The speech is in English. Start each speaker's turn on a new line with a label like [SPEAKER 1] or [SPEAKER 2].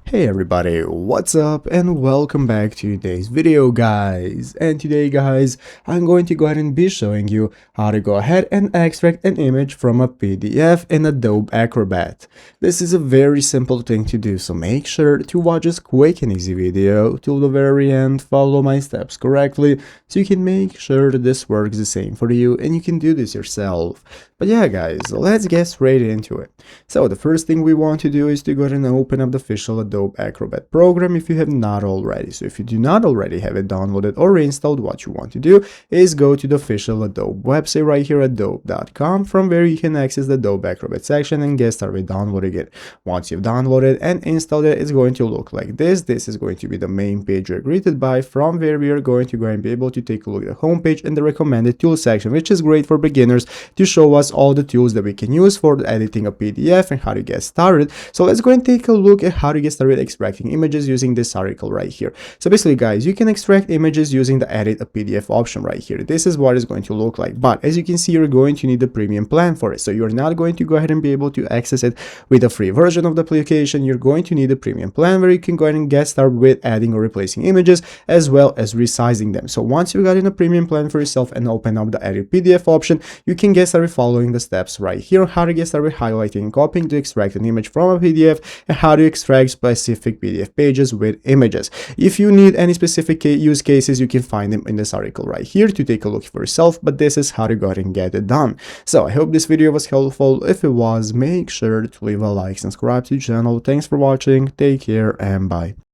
[SPEAKER 1] Hey everybody, what's up and welcome back to today's video guys. And today guys, I'm going to go ahead and be showing you how to go ahead and extract an image from a PDF in Adobe Acrobat. This is a very simple thing to do, so make sure to watch this quick and easy video till the very end, follow my steps correctly so you can make sure that this works the same for you and you can do this yourself. But yeah guys, let's get straight into it. So the first thing we want to do is to go ahead and open up the official Adobe Acrobat program if you have not already. So if you do not already have it downloaded or reinstalled, what you want to do is go to the official Adobe website right here, adobe.com, from where you can access the Adobe Acrobat section and get started downloading it. Once you've downloaded and installed it, it's going to look like this. This is going to be the main page you're greeted by, from where we are going to go and be able to take a look at the home page and the recommended tools section, which is great for beginners to show us all the tools that we can use for editing a PDF and how to get started. So let's go and take a look at how to get started extracting images using this article right here. So basically guys, you can extract images using the edit a PDF option right here. This is what it's going to look like, but as you can see, you're going to need the premium plan for it. So you're not going to go ahead and be able to access it with a free version of the application. You're going to need a premium plan where you can go ahead and get started with adding or replacing images as well as resizing them. So once you got in a premium plan for yourself and open up the edit PDF option, you can get started following the steps right here, how to get started highlighting and copying to extract an image from a PDF and how to extract specific PDF pages with images. If you need any specific use cases, you can find them in this article right here to take a look for yourself, but this is how to go ahead and get it done. So I hope this video was helpful. If it was, make sure to leave a like and subscribe to the channel. Thanks for watching, take care and bye.